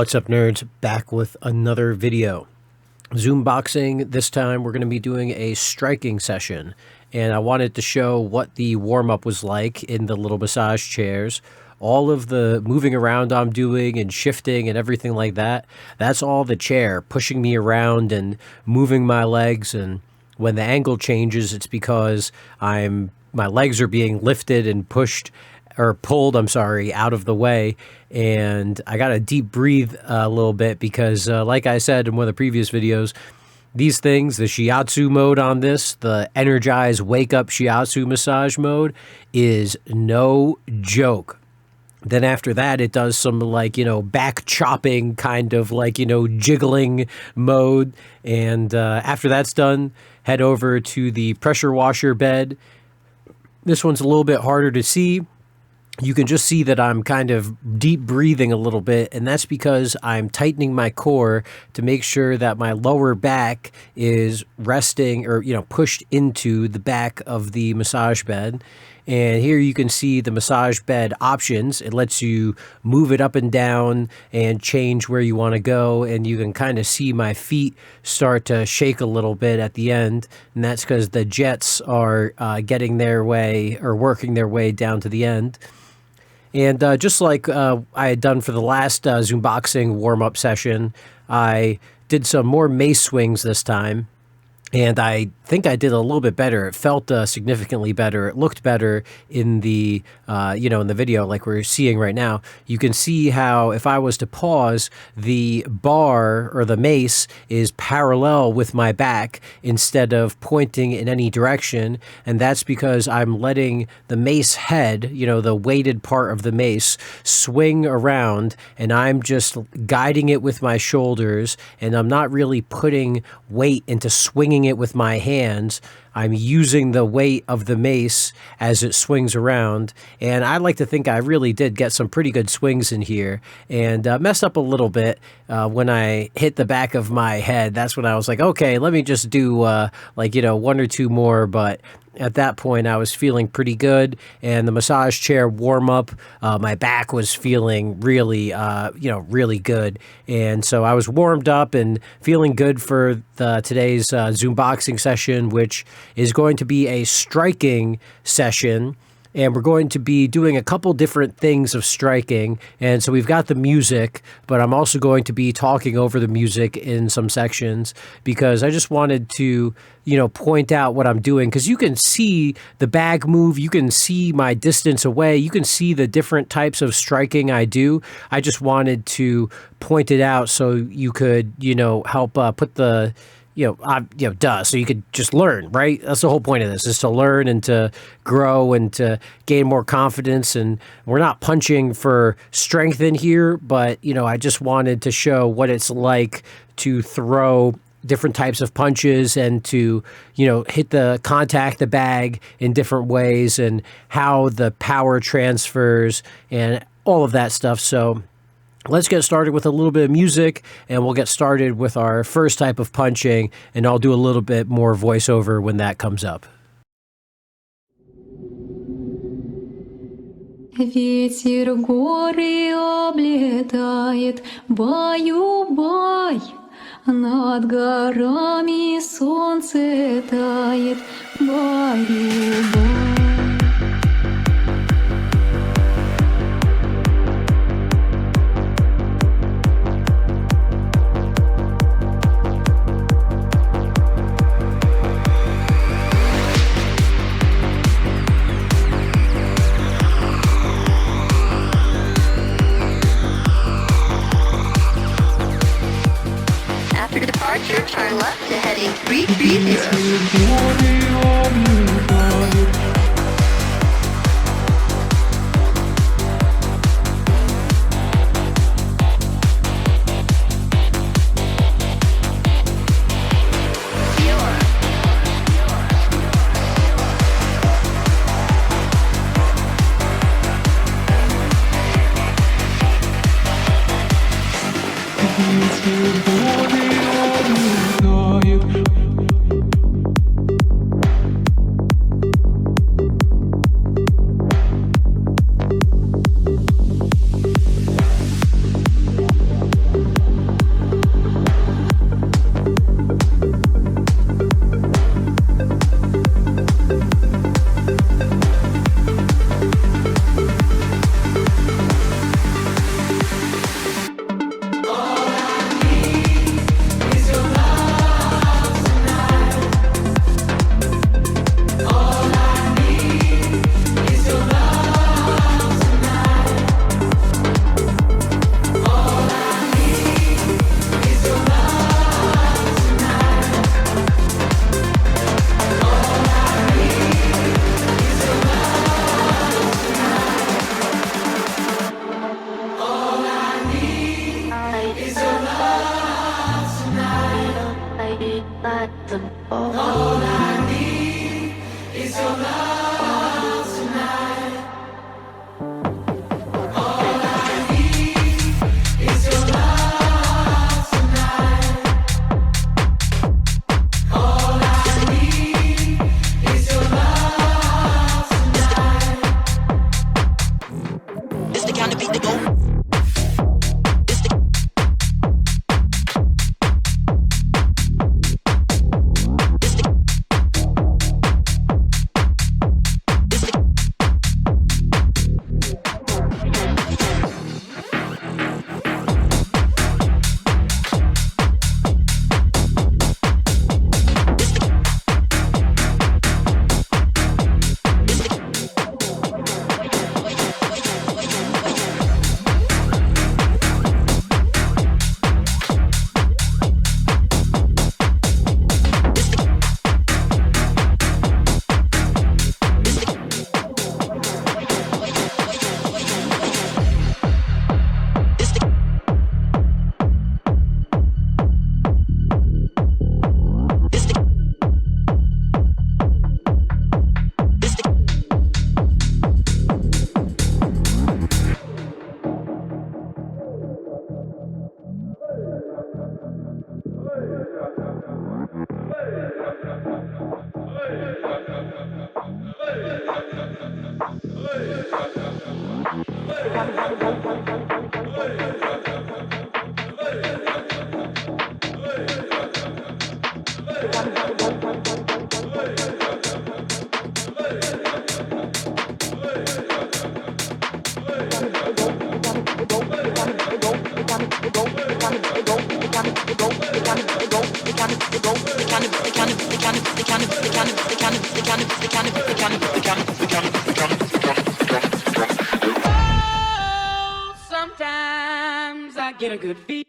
What's up, nerds? Back with another video. Zümboxing. This time we're going to be doing a striking session, and I wanted to show what the warm-up was like in the little massage chairs. All of the moving around I'm doing and shifting and everything like that, that's all the chair pushing me around and moving my legs. And when the angle changes, it's because my legs are being lifted and pulled, out of the way. And I got to deep breathe a little bit because, like I said in one of the previous videos, these things, the shiatsu mode on this, the energize wake up shiatsu massage mode, is no joke. Then after that, it does some back chopping kind of jiggling mode. And after that's done, head over to the pressure washer bed. This one's a little bit harder to see. You can just see that I'm kind of deep breathing a little bit, and that's because I'm tightening my core to make sure that my lower back is resting or, pushed into the back of the massage bed. And here you can see the massage bed options. It lets you move it up and down and change where you want to go. And you can kind of see my feet start to shake a little bit at the end. And that's because the jets are getting their way or working their way down to the end. And just like I had done for the last Zümboxing warm-up session, I did some more Mace Swings this time. And I think I did a little bit better. It felt significantly better. It looked better in the, in the video like we're seeing right now. You can see how if I was to pause, the bar or the mace is parallel with my back instead of pointing in any direction. And that's because I'm letting the mace head, the weighted part of the mace, swing around, and I'm just guiding it with my shoulders, and I'm not really putting weight into swinging it with my hands. I'm using the weight of the mace as it swings around, and I like to think I really did get some pretty good swings in here, and messed up a little bit when I hit the back of my head. That's when I was like, okay, let me just do one or two more. But at that point, I was feeling pretty good, and the massage chair warm-up, my back was feeling really, really good. And so I was warmed up and feeling good for today's Zümboxing session, which is going to be a striking session. And we're going to be doing a couple different things of striking. And so we've got the music, but I'm also going to be talking over the music in some sections because I just wanted to, point out what I'm doing. Because you can see the bag move. You can see my distance away. You can see the different types of striking I do. I just wanted to point it out so you could, help put the... so you could just learn, right? That's the whole point of this, is to learn and to grow and to gain more confidence. And we're not punching for strength in here, but, I just wanted to show what it's like to throw different types of punches and to, hit the bag in different ways and how the power transfers and all of that stuff. So let's get started with a little bit of music, and we'll get started with our first type of punching, and I'll do a little bit more voiceover when that comes up. Ветер горы облетает, баю-бай, над горами солнце тает, баю-бай. Turn left to heading 330. Sometimes I get a good beat.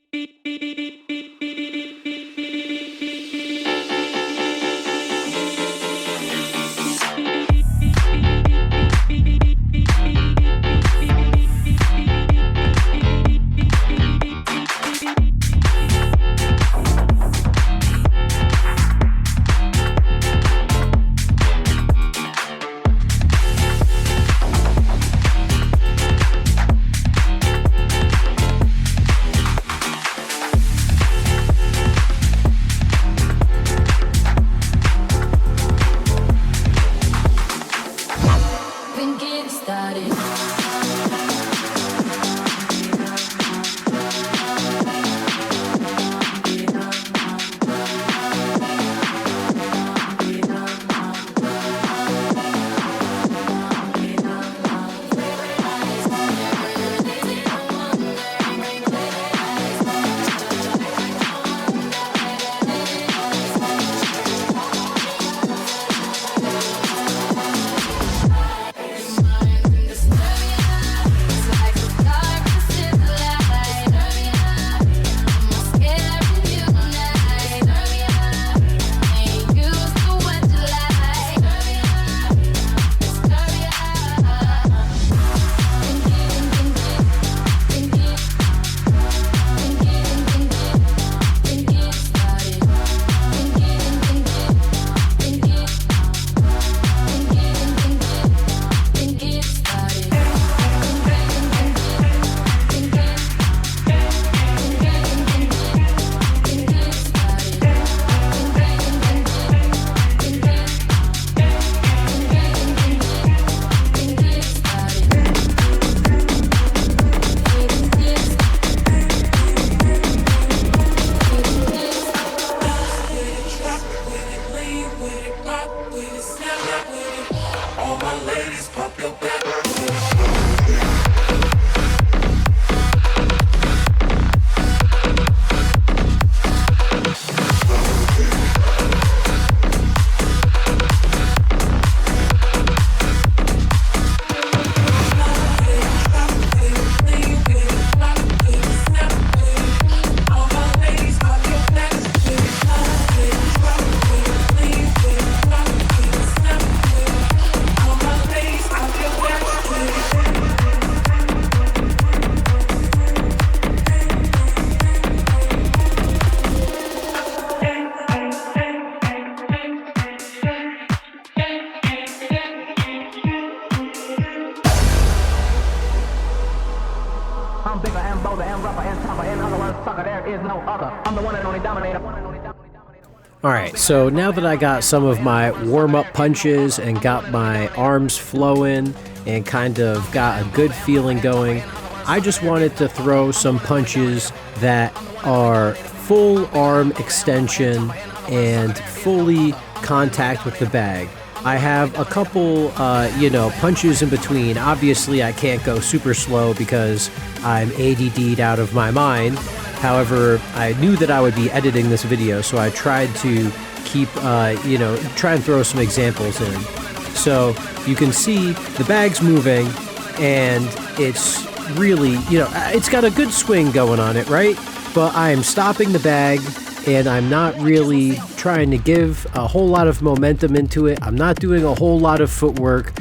All right, so now that I got some of my warm-up punches and got my arms flowing and kind of got a good feeling going, I just wanted to throw some punches that are full arm extension and fully contact with the bag. I have a couple, punches in between. Obviously, I can't go super slow because I'm ADD'd out of my mind. However, I knew that I would be editing this video, so I tried to keep, try and throw some examples in. So you can see the bag's moving, and it's really, it's got a good swing going on it, right? But I'm stopping the bag, and I'm not really trying to give a whole lot of momentum into it. I'm not doing a whole lot of footwork.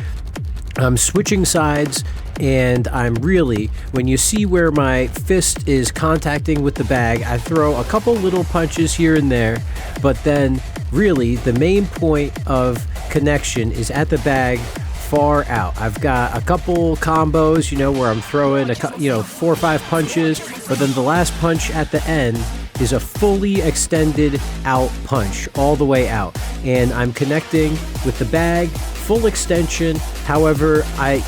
I'm switching sides, and I'm really, when you see where my fist is contacting with the bag, I throw a couple little punches here and there, but then really the main point of connection is at the bag far out. I've got a couple combos, where I'm throwing 4 or 5 punches, but then the last punch at the end is a fully extended out punch all the way out, and I'm connecting with the bag, full extension. However,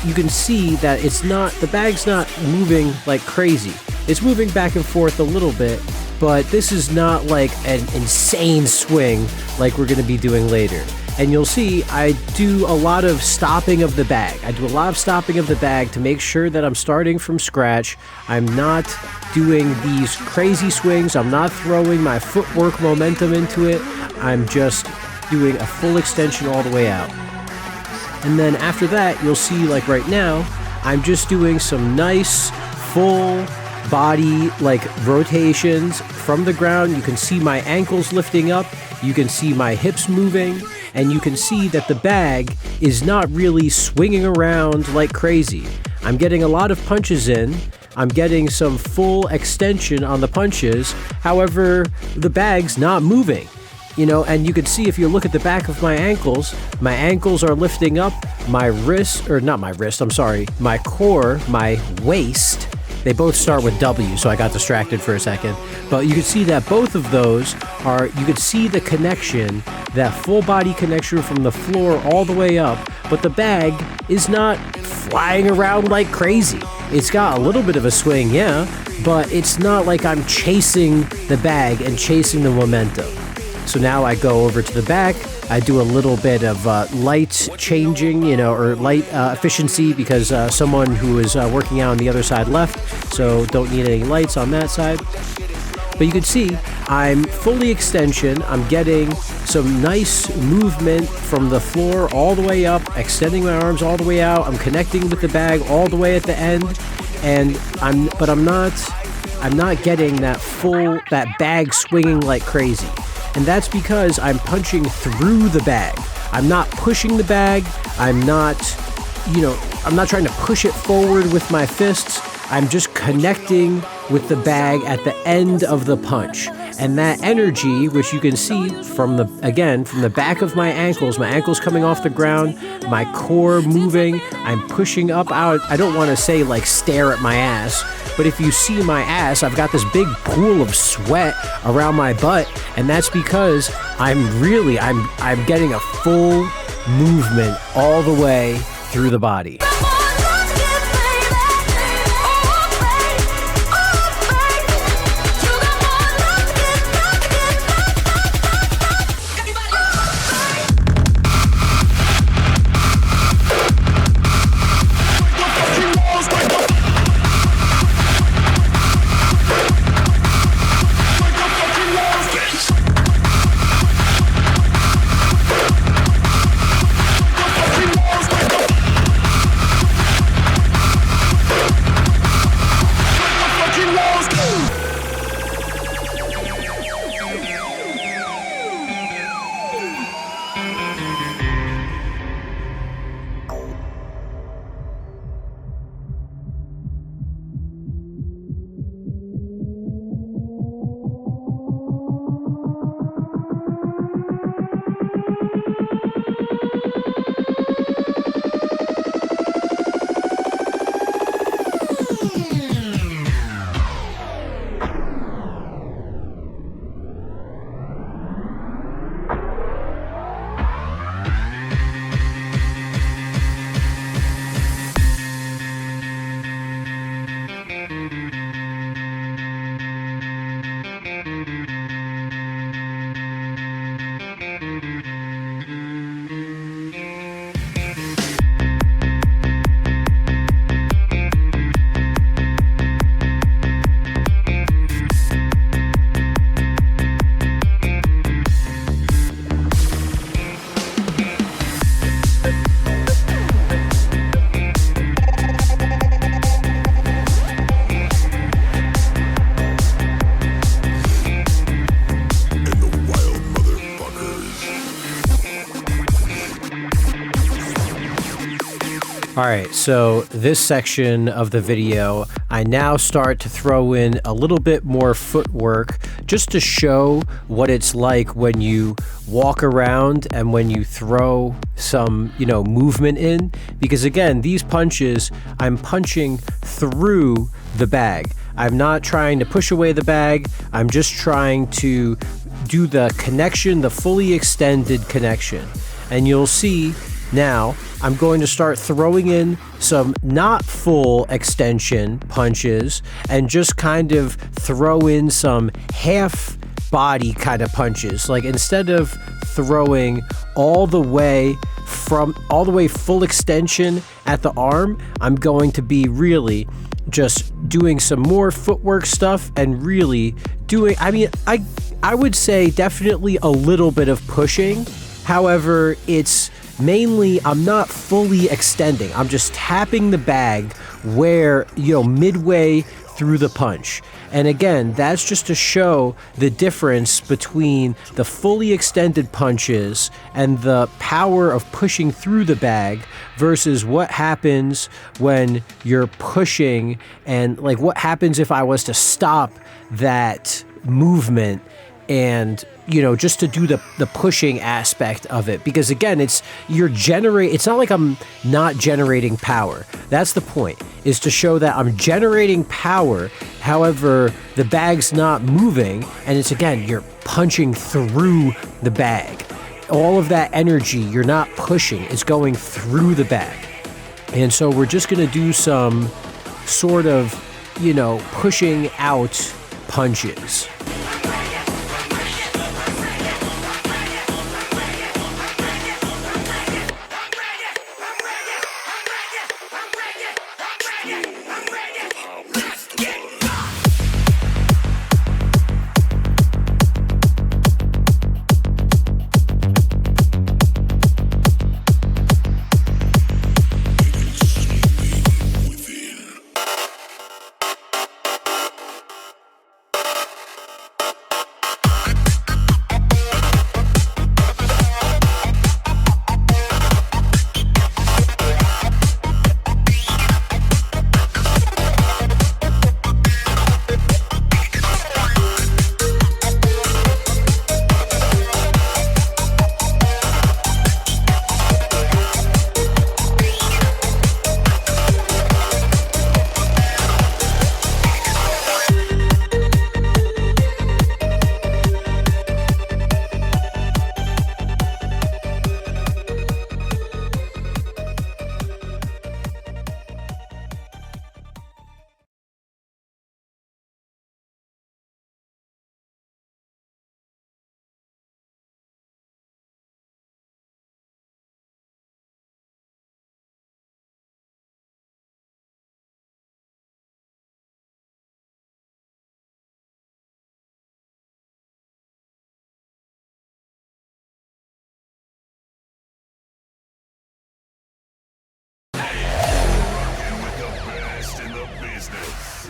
you can see that the bag's not moving like crazy. It's moving back and forth a little bit, but this is not like an insane swing like we're going to be doing later. And you'll see I do a lot of stopping of the bag. I do a lot of stopping of the bag to make sure that I'm starting from scratch. I'm not doing these crazy swings. I'm not throwing my footwork momentum into it. I'm just doing a full extension all the way out. And then after that, you'll see, like right now, I'm just doing some nice full body rotations from the ground. You can see my ankles lifting up. You can see my hips moving. And you can see that the bag is not really swinging around like crazy. I'm getting a lot of punches in. I'm getting some full extension on the punches. However, the bag's not moving. And you can see if you look at the back of my ankles are lifting up. My core, my waist, they both start with W, so I got distracted for a second. But you can see that both of those you could see the connection, that full body connection from the floor all the way up, but the bag is not flying around like crazy. It's got a little bit of a swing, yeah, but it's not like I'm chasing the bag and chasing the momentum. So now I go over to the back, I do a little bit of light changing, or light efficiency, because someone who is working out on the other side left, so don't need any lights on that side. But you can see I'm fully extension. I'm getting some nice movement from the floor all the way up, extending my arms all the way out. I'm connecting with the bag all the way at the end, and I'm not getting that bag swinging like crazy. And that's because I'm punching through the bag. I'm not pushing the bag. I'm not trying to push it forward with my fists. I'm just connecting with the bag at the end of the punch. And that energy, which you can see from the back of my ankles coming off the ground, my core moving, I'm pushing up out. I don't want to say stare at my ass, but if you see my ass, I've got this big pool of sweat around my butt, and that's because I'm getting a full movement all the way through the body. All right, so this section of the video, I now start to throw in a little bit more footwork just to show what it's like when you walk around and when you throw some, movement in. Because again, these punches, I'm punching through the bag. I'm not trying to push away the bag. I'm just trying to do the connection, the fully extended connection. And you'll see now I'm going to start throwing in some not full extension punches and just kind of throw in some half body kind of punches. Like instead of throwing all the way full extension at the arm, I'm going to be really just doing some more footwork stuff and really doing, I would say definitely a little bit of pushing. However, it's mainly, I'm not fully extending. I'm just tapping the bag where, midway through the punch. And again, that's just to show the difference between the fully extended punches and the power of pushing through the bag versus what happens when you're pushing, and like what happens if I was to stop that movement and just to do the pushing aspect of it. Because again, it's not like I'm not generating power. That's the point, is to show that I'm generating power. However, the bag's not moving, and it's, again, you're punching through the bag. All of that energy, you're not pushing, it's going through the bag. And so we're just going to do some sort of, pushing out punches.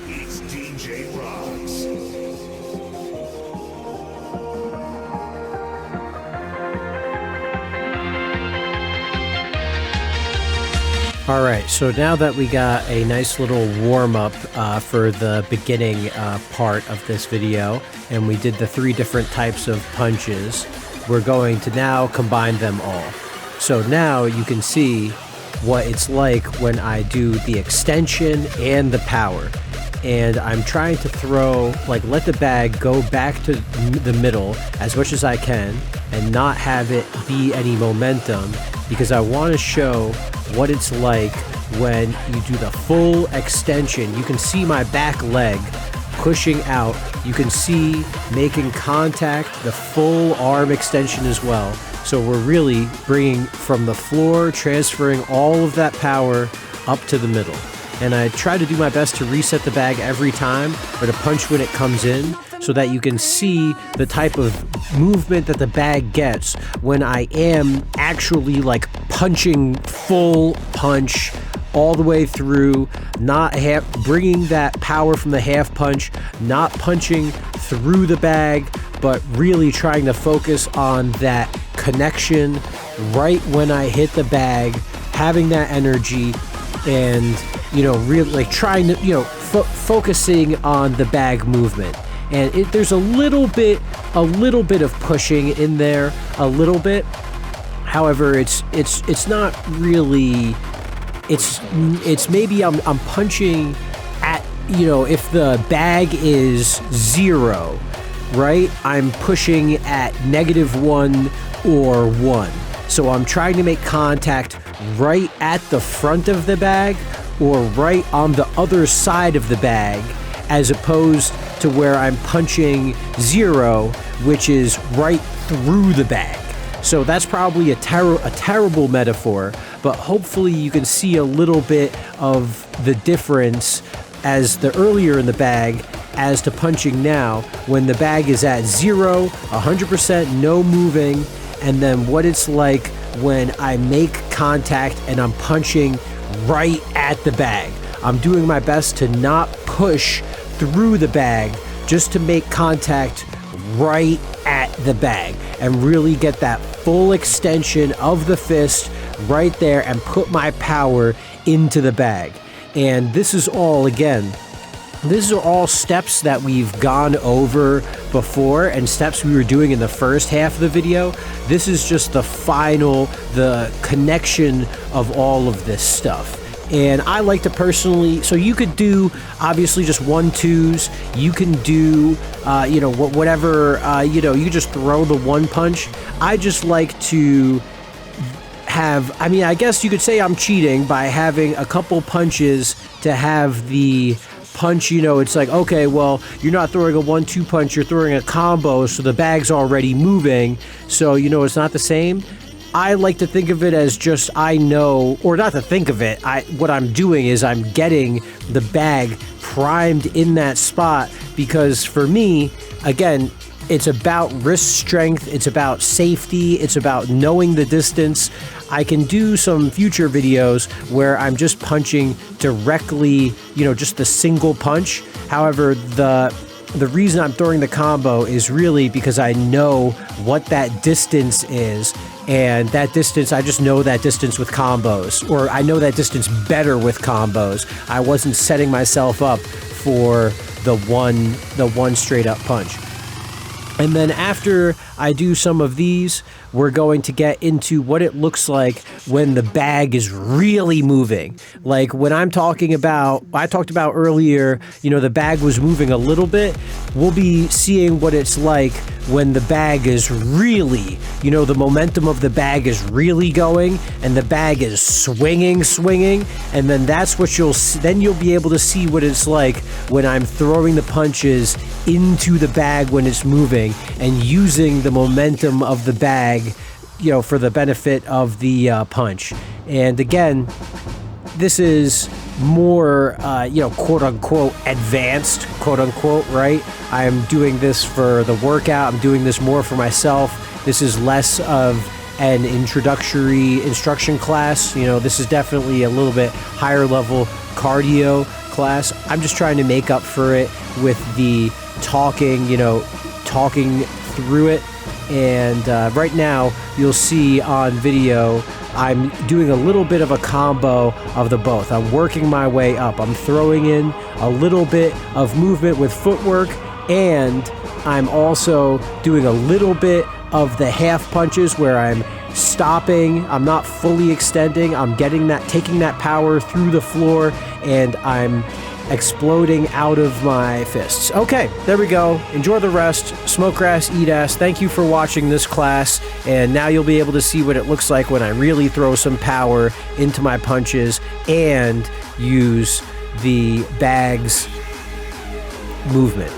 It's DJ Rocks. All right, so now that we got a nice little warm-up for the beginning part of this video, and we did the 3 different types of punches, we're going to now combine them all. So now you can see what it's like when I do the extension and the power. And I'm trying to throw, let the bag go back to the middle as much as I can and not have it be any momentum, because I want to show what it's like when you do the full extension. You can see my back leg pushing out. You can see making contact, the full arm extension as well. So we're really bringing from the floor, transferring all of that power up to the middle. And I try to do my best to reset the bag every time, or to punch when it comes in, so that you can see the type of movement that the bag gets when I am actually punching full punch all the way through, not bringing that power from the half punch, not punching through the bag, but really trying to focus on that connection right when I hit the bag, having that energy, and, you know, really like trying to, you know, focusing on the bag movement. And there's a little bit of pushing in there, a little bit. However, it's not really. It's maybe I'm punching at, you know, if the bag is 0, right? I'm pushing at -1 or 1. So I'm trying to make contact right at the front of the bag or right on the other side of the bag, as opposed to where I'm punching 0, which is right through the bag. So that's probably a terrible metaphor, but hopefully you can see a little bit of the difference as the earlier in the bag as to punching now when the bag is at 0, 100%, no moving, and then what it's like when I make contact and I'm punching right at the bag. I'm doing my best to not push through the bag, just to make contact right at the bag and really get that full extension of the fist right there and put my power into the bag. And this is all, again, these are all steps that we've gone over before and steps we were doing in the first half of the video. This is just the final, the connection of all of this stuff. And I like to personally, so you could do obviously just 1-2s. You can do, you know, whatever, you know, you just throw the one punch. I just like to have, I mean, I guess you could say I'm cheating by having a couple punches to have the punch, you know, it's like, okay, well, you're not throwing a 1-2 punch, you're throwing a combo, so the bag's already moving. So, you know, it's not the same. I like to think of it as just, I know, or not to think of it, what I'm doing is I'm getting the bag primed in that spot, because for me, again, it's about wrist strength, it's about safety, it's about knowing the distance. I can do some future videos where I'm just punching directly, you know, just the single punch. However, the reason I'm throwing the combo is really because I know what that distance is, and that distance, I just know that distance with combos, or I know that distance better with combos. I wasn't setting myself up for the one straight up punch. And then after I do some of these, we're going to get into what it looks like when the bag is really moving. Like when I'm talking about, I talked about earlier, you know, the bag was moving a little bit. We'll be seeing what it's like when the bag is really, you know, the momentum of the bag is really going and the bag is swinging, and then that's what you'll be able to see what it's like when I'm throwing the punches into the bag when it's moving and using the momentum of the bag, you know, for the benefit of the punch. And again, this is more, you know, quote unquote advanced, quote unquote, right? I'm doing this for the workout. I'm doing this more for myself. This is less of an introductory instruction class. You know, this is definitely a little bit higher level cardio class. I'm just trying to make up for it with the talking, you know, talking through it. And right now you'll see on video I'm doing a little bit of a combo of the both. I'm working my way up. I'm throwing in a little bit of movement with footwork, and I'm also doing a little bit of the half punches where I'm stopping, I'm not fully extending, I'm getting that, taking that power through the floor, and I'm exploding out of my fists. Okay, there we go. Enjoy the rest. Smoke grass, eat ass. Thank you for watching this class, and now you'll be able to see what it looks like when I really throw some power into my punches and use the bag's movement.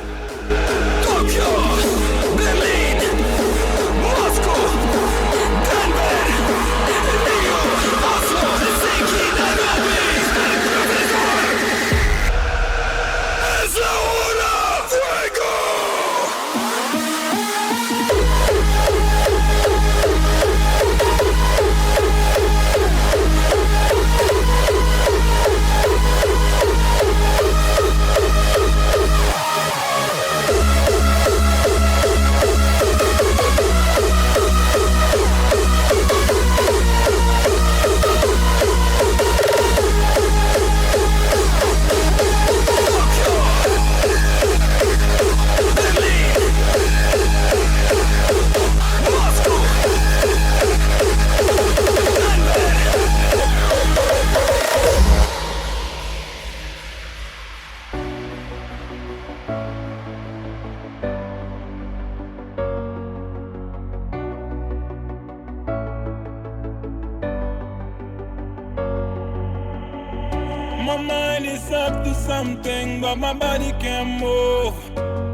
My mind is up to something, but my body can't move.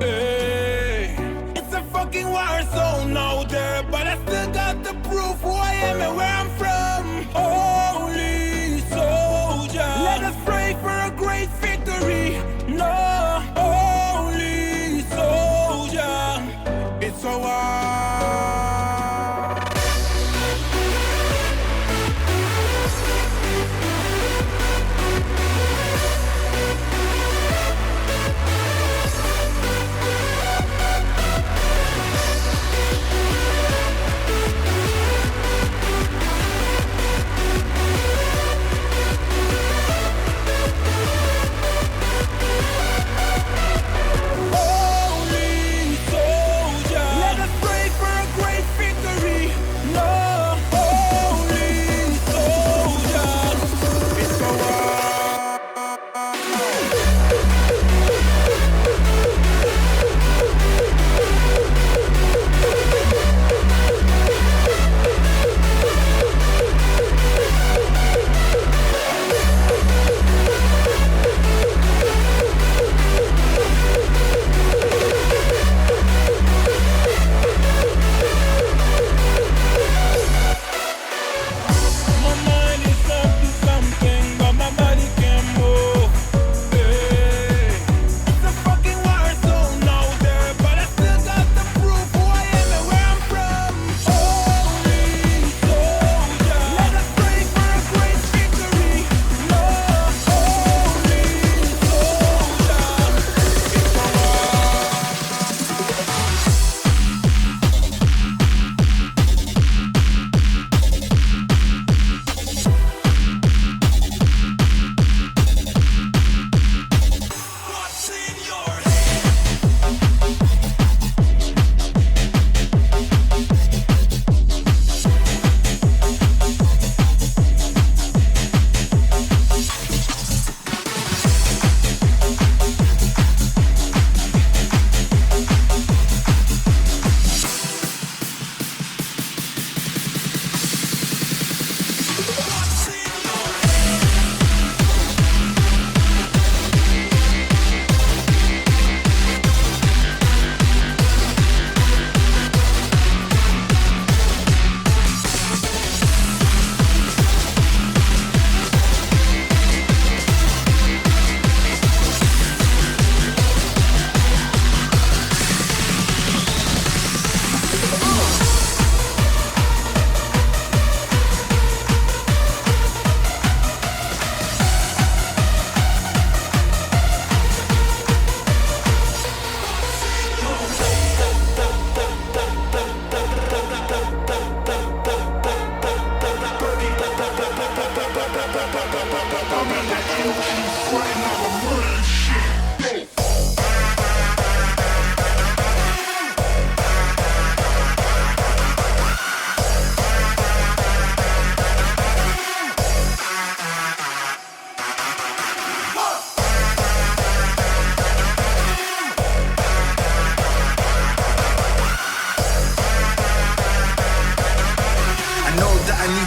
Hey. It's a fucking war zone out there, but I still got the proof who I am and where I'm from. Holy soldier, let us pray for a great victory. No, holy soldier, it's a war.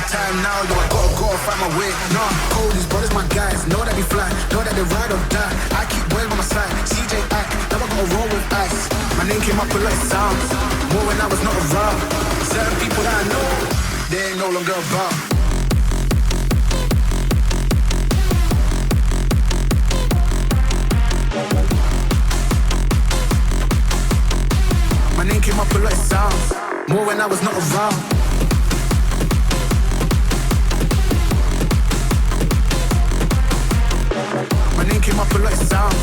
Time now, yo, I gotta go find my way. Nah, cold, these brothers, my guys. Know that we fly, know that they ride or die. I keep well on my side. CJ act, now I gotta roll with ice. My name came up with like sound. More when I was not around. Certain people that I know, they ain't no longer about. My name came up with like sound. More when I was not around. Came up a lot of sounds,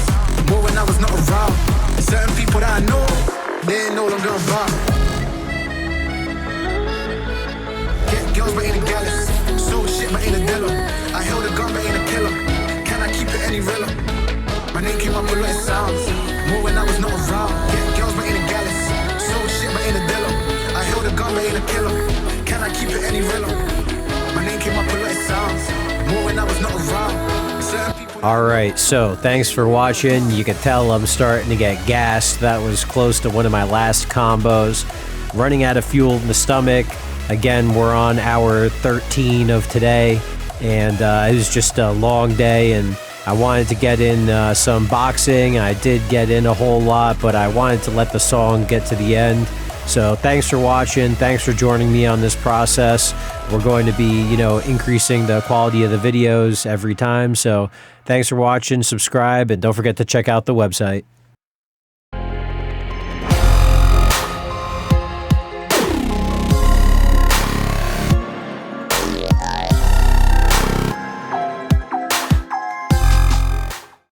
more when I was not around. Certain people that I know, they ain't no longer around. Get girls but ain't a gallus, sold shit but ain't a dealer. I held a gun but ain't a killer. Can I keep it any realer? My name came up a lot of sounds, more when I was not around. Get girls but ain't a gallus, sold shit but ain't a dealer. I held a gun but ain't a killer. Can I keep it any realer? My name came up a lot of sounds, more when I was not around. All right, so thanks for watching. You can tell I'm starting to get gassed. That was close to one of my last combos. Running out of fuel in the stomach. Again, we're on hour 13 of today, and it was just a long day, and I wanted to get in some boxing. I did get in a whole lot, but I wanted to let the song get to the end. So thanks for watching. Thanks for joining me on this process. We're going to be, increasing the quality of the videos every time. So thanks for watching. Subscribe, and don't forget to check out the website.